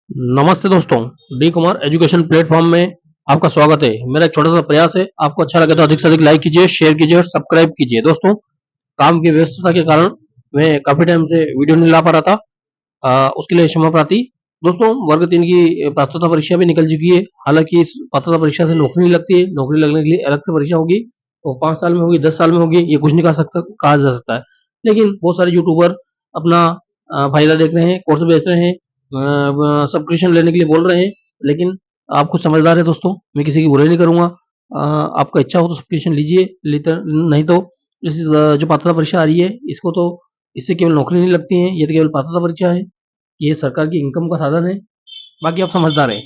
नमस्ते दोस्तों, D Kumar education platform में आपका स्वागत है। मेरा एक छोटा सा प्रयास है, आपको अच्छा लगे तो अधिक से अधिक लाइक कीजिए, शेयर कीजिए और सब्सक्राइब कीजिए। दोस्तों, काम की व्यस्तता के कारण मैं काफी टाइम से वीडियो नहीं ला पा रहा था, उसके लिए क्षमा प्रार्थी। दोस्तों, वर्ग 3 की पात्रता परीक्षा भी निकल चुकी है। हालांकि इस पात्रता परीक्षा से नौकरी नहीं लगती है, नौकरी लगने के लिए अलग से परीक्षा होगी। वो 5 साल में होगी, 10 साल में होगी, ये कुछ नहीं कहा जा सकता है। लेकिन बहुत सारे यूट्यूबर अपना फायदा देख रहे हैं, कोर्स बेच रहे हैं, सब्सक्रिप्शन लेने के लिए बोल रहे हैं। लेकिन आप खुद समझदार है दोस्तों, मैं किसी की बुराई नहीं करूंगा। आपका इच्छा हो तो सब्सक्रिप्शन लीजिए, नहीं तो इस जो पात्रता परीक्षा आ रही है, इसको तो इससे केवल नौकरी नहीं लगती है, ये तो केवल पात्रता परीक्षा है। ये सरकार की इनकम का साधन है। बाकी आप समझदार हैं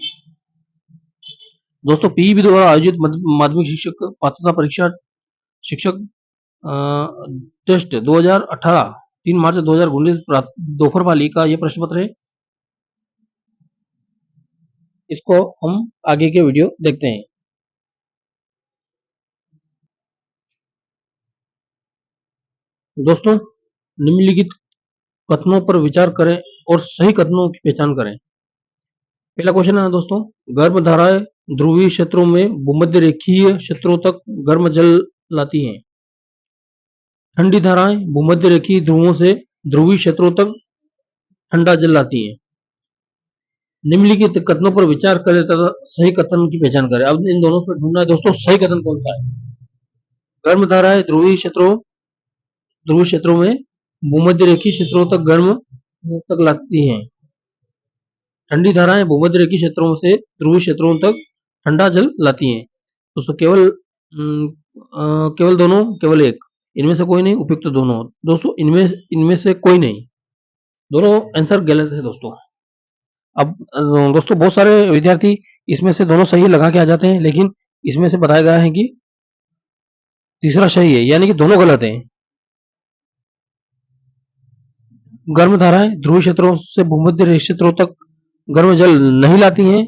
दोस्तों। पीईबी द्वारा आयोजित माध्यमिक शिक्षक पात्रता परीक्षा शिक्षक टेस्ट 2018 3 मार्च 2019 दोपहर वाली का ये प्रश्न पत्र है। इसको हम आगे के वीडियो देखते हैं। दोस्तों, निम्नलिखित कथनों पर विचार करें और सही कथनों की पहचान करें। पहला क्वेश्चन है दोस्तों, गर्म धाराएं ध्रुवीय क्षेत्रों में भूमध्य रेखीय क्षेत्रों तक गर्म जल लाती हैं। ठंडी धाराएं भूमध्य रेखीय ध्रुवों से ध्रुवीय क्षेत्रों तक ठंडा जल लाती हैं। निम्नलिखित कथनों पर विचार करें तथा सही कथन की पहचान करें। अब इन दोनों से ढूंढना है दोस्तों सही कथन कौन सा है। गर्म धाराएं ध्रुवीय क्षेत्रों में भूमध्य रेखीय क्षेत्रों तक गर्म तक लाती हैं। ठंडी धाराएं भूमध्य रेखीय क्षेत्रों से ध्रुवीय क्षेत्रों तक ठंडा जल लाती हैं। दोस्तों, केवल दोनों, केवल एक, इनमें से कोई नहीं, उपयुक्त दोनों। दोस्तों, इनमें से कोई नहीं, दोनों आंसर गलत है दोस्तों। अब दोस्तों, बहुत सारे विद्यार्थी इसमें से दोनों सही लगा के आ जाते हैं, लेकिन इसमें से बताया गया है कि तीसरा सही है, यानी कि दोनों गलत हैं। गर्म धाराएं ध्रुवीय क्षेत्रों से भूमध्य क्षेत्रों तक गर्म जल नहीं लाती हैं।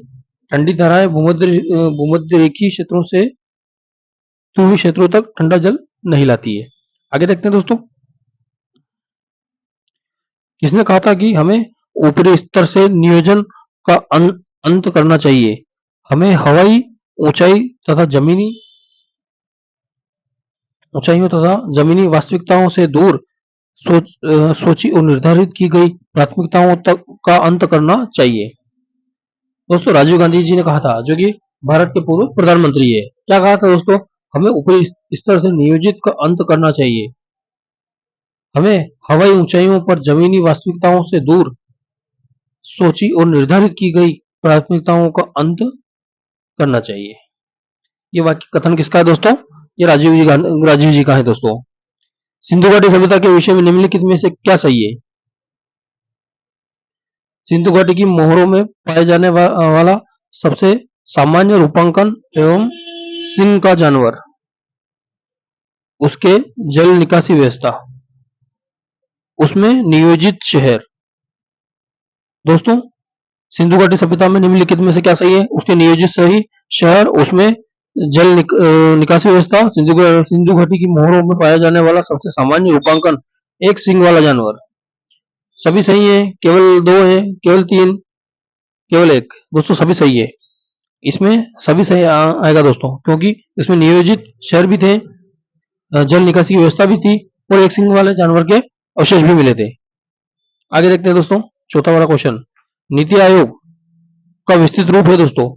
ठंडी धाराएं भूमध्य रेखीय क्षेत्रों से ध्रुवीय क्षेत्रों तक ठंडा जल नहीं लाती है। आगे देखते हैं दोस्तों, किसने कहा था कि हमें ऊपरी स्तर से नियोजन का अंत करना चाहिए। हमें हवाई ऊंचाई तथा जमीनी ऊंचाइयों तथा जमीनी वास्तविकताओं से दूर सोची और निर्धारित की गई प्राथमिकताओं तक का अंत करना चाहिए। दोस्तों, राजीव गांधी जी ने कहा था, जो कि भारत के पूर्व प्रधानमंत्री है। क्या कहा था दोस्तों? हमें ऊपरी स्तर से नियोजित का अंत करना चाहिए। हमें हवाई ऊंचाइयों पर जमीनी वास्तविकताओं से दूर सोची और निर्धारित की गई प्राथमिकताओं का अंत करना चाहिए। ये वाक्य कथन किसका है दोस्तों? ये राजीव जी का है दोस्तों। सिंधु घाटी सभ्यता के विषय में निम्नलिखित में से क्या सही है? सिंधु घाटी की मोहरों में पाए जाने वाला सबसे सामान्य रूपांकन एवं सिंह का जानवर, उसके जल निकासी व्यवस्था, उसमें नियोजित शहर। दोस्तों, सिंधु घाटी सभ्यता में निम्नलिखित में से क्या सही है? उसके नियोजित सही शहर, उसमें जल निकासी व्यवस्था, सिंधु घाटी की मोहरों में पाया जाने वाला सबसे सामान्य रूपांकन एक सिंह वाला जानवर। सभी सही है, केवल 2 है, केवल 3, केवल 1। दोस्तों, सभी सही है। इसमें सभी सही आएगा दोस्तों, क्योंकि इसमें नियोजित शहर भी थे, जल निकासी की व्यवस्था भी थी और एक सिंह वाले जानवर के अवशेष भी मिले थे। आगे देखते हैं दोस्तों, चौथा वाला क्वेश्चन। नीति आयोग का विस्तृत रूप है दोस्तों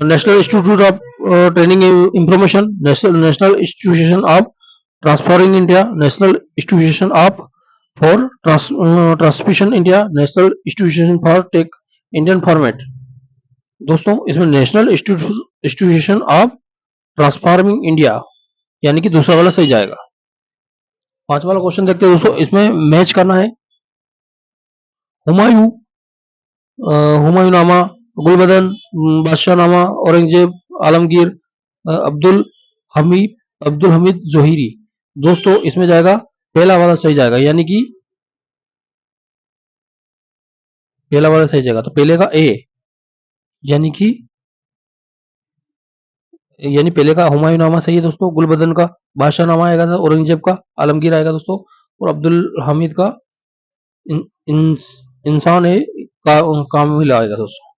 national institute of training information, national institution of transforming India, national institution of for transmission India, national institution for tech Indian format. दोस्तों, इसमें national institution of transforming India, यानी कि दूसरा वाला सही जाएगा। 5 वाला क्वेश्चन देखते हैं दोस्तों, इसमें मैच करना है। हुमायूंनामा, गुलबदन, बादशाहनामा, औरंगजेब, आलमगीर, अब्दुल हमीद जोहिरी। दोस्तों, इसमें जाएगा पहला वाला सही जाएगा, यानी कि पहला वाला सही जाएगा। तो पहले का ए, यानी पहले का हुमायूंनामा सही है दोस्तों, गुलबदन का बादशाहनामा आएगा औरंगजेब का, आलमगीर आएगा दोस्तों, और अब्दुल हमीद का इंसान है कामिल आएगा दोस्तों।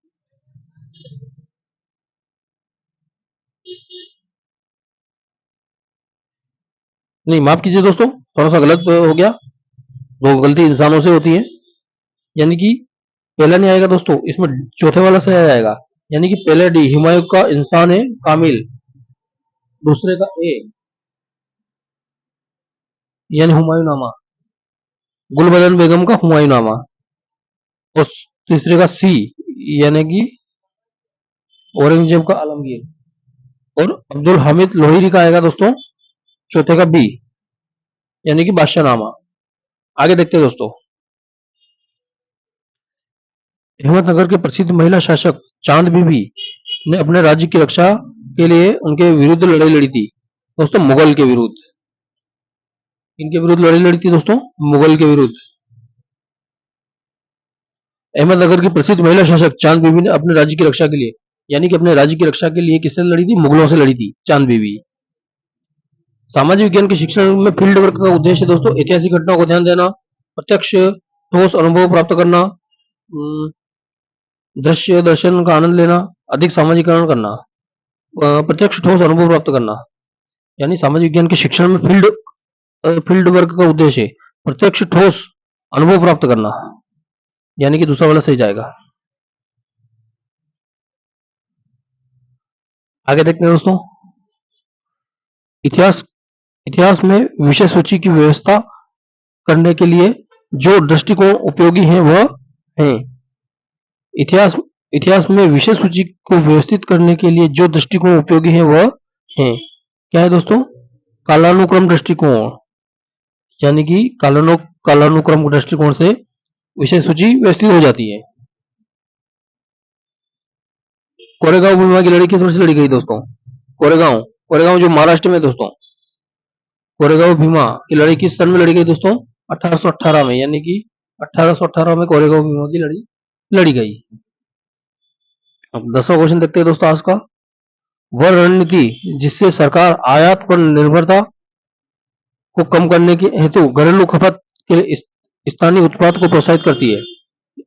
नहीं, माफ कीजिए दोस्तों, थोड़ा सा गलत हो गया। दो गलती इंसानों से होती है, यानी कि पहला नहीं आएगा दोस्तों, इसमें चौथे वाला से आएगा। यानी कि पहले डी हुमायूं का इंसान है कामिल, दूसरे का ए यानी हुमायूंनामा, गुलबदन बेगम का हुमायूंनामा, और तीसरे का सी यानी कि औरंगजेब का आलमगीर, और अब्दुल हामिद लोहिरी का आएगा दोस्तों चौथे का बी यानी कि बादशाहनामा। आगे देखते हैं दोस्तों। अहमदनगर के प्रसिद्ध महिला शासक चांद बीबी ने अपने राज्य की रक्षा के लिए उनके विरुद्ध लड़ाई लड़ी थी दोस्तों, मुगल के विरुद्ध। इनके विरुद्ध लड़ाई लड़ी थी दोस्तों, मुगल के विरुद्ध। अहमदनगर की प्रसिद्ध महिला शासक चांद बीबी ने अपने राज्य की रक्षा के लिए, यानी कि अपने राज्य की रक्षा के लिए किससे लड़ी थी? मुगलों से लड़ी थी चांद बीबी। सामाजिक विज्ञान के शिक्षण में फील्ड वर्क का उद्देश्य दोस्तों ऐतिहासिक घटनाओं को ध्यान देना, प्रत्यक्ष ठोस अनुभव प्राप्त करना, दृश्य दर्शन का आनंद लेना, अधिक सामाजिकरण करना। प्रत्यक्ष ठोस अनुभव प्राप्त करना, यानी सामाजिक विज्ञान के शिक्षण में फील्ड वर्क का उद्देश्य है प्रत्यक्ष ठोस अनुभव प्राप्त करना, यानी कि दूसरा वाला सही जाएगा। आगे देखते हैं दोस्तों। इतिहास इतिहास में विषय सूची की व्यवस्था करने के लिए जो दृष्टिकोण उपयोगी है वह है। इतिहास इतिहास में विषय सूची को व्यवस्थित करने के लिए जो दृष्टिकोण उपयोगी है वह है। क्या है दोस्तों? कालानुक्रम दृष्टिकोण, यानी कि कालानुक्रम दृष्टिकोण से विषय सूची व्यवस्थित हो जाती है। कोरेगांव भीमा की लड़ाई किस वर्ष लड़ी गई दोस्तों? कोरेगांव कोरेगांव जो महाराष्ट्र में दोस्तों, कोरेगांव भीमा की लड़ाई किस सन में लड़ी गई दोस्तों? 1818 में, यानी कि 1818 में कोरेगांव भीमा की लड़ी लड़ी गई। अब 10वां क्वेश्चन देखते हैं दोस्तों आज का। वह रणनीति जिससे सरकार आयात पर निर्भरता को कम करने के हेतु घरेलू खपत के लिए स्थानीय उत्पाद को प्रोत्साहित करती है।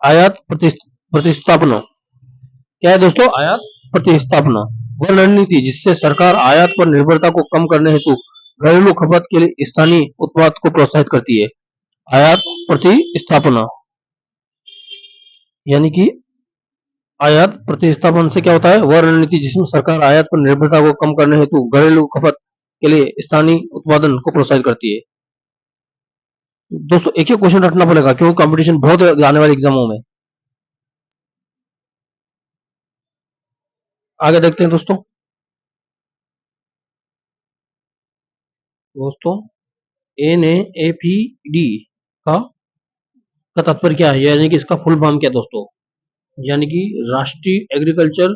आयात प्रतिस्थापना। क्या है दोस्तों? आयात प्रतिस्थापना। वह रणनीति जिससे सरकार आयात पर निर्भरता को कम करने हेतु घरेलू खपत के लिए स्थानीय उत्पाद को प्रोत्साहित करती है। आयात प्रतिस्थापना, यानी कि आयात प्रतिस्थापन से क्या होता है? वह रणनीति जिसमें सरकार आयात पर निर्भरता को कम करने हेतु घरेलू खपत के लिए स्थानीय उत्पादन को प्रोत्साहित करती है। दोस्तों एक ही क्वेश्चन रखना पड़ेगा क्योंकि कंपटीशन बहुत है आने वाले एग्जामों में। आगे देखते हैं दोस्तों। NAFED का तात्पर्य क्या है, यानी कि इसका फुल फॉर्म क्या है दोस्तों? यानी कि राष्ट्रीय agriculture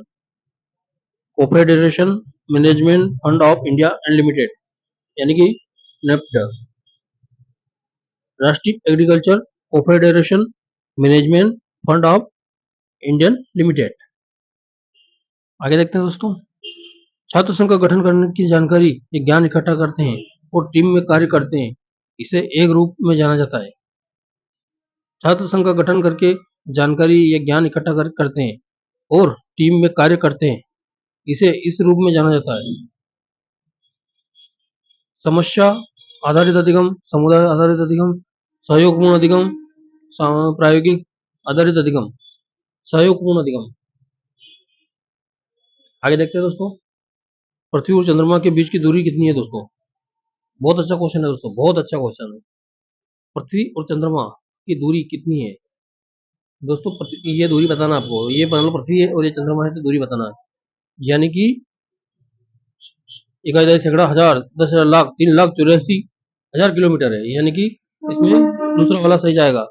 cooperation management fund of India and limited, यानी कि नेफ्ट, राष्ट्रीय agriculture cooperation management fund of Indian limited. आगे देखते हैं दोस्तों। छात्र संघ का गठन करने की जानकारी या ज्ञान इकट्ठा करते हैं और टीम में कार्य करते हैं, इसे एक रूप में जाना जाता है। छात्र संघ का गठन करके जानकारी या ज्ञान इकट्ठा करते हैं और टीम में कार्य करते हैं, इसे इस रूप में जाना जाता है। समस्या आधारित अधिगम, समुदाय आधारित अधिगम, सहयोगपूर्ण अधिगम, प्रायोगिक आधारित अधिगम, सहयोगपूर्ण अधिगम। आगे देखते हैं दोस्तों। पृथ्वी और चंद्रमा के बीच की दूरी कितनी है दोस्तों? बहुत अच्छा क्वेश्चन है दोस्तों, बहुत अच्छा क्वेश्चन है। पृथ्वी और चंद्रमा की दूरी कितनी है दोस्तों? ये दूरी बताना आपको, ये मान लो पृथ्वी है और ये चंद्रमा है तो दूरी बताना है, यानी कि 1000 सैकड़ा हजार 10,000 लाख 3,84,000 किलोमीटर है, यानी कि इसमें दूसरा वाला सही जाएगा।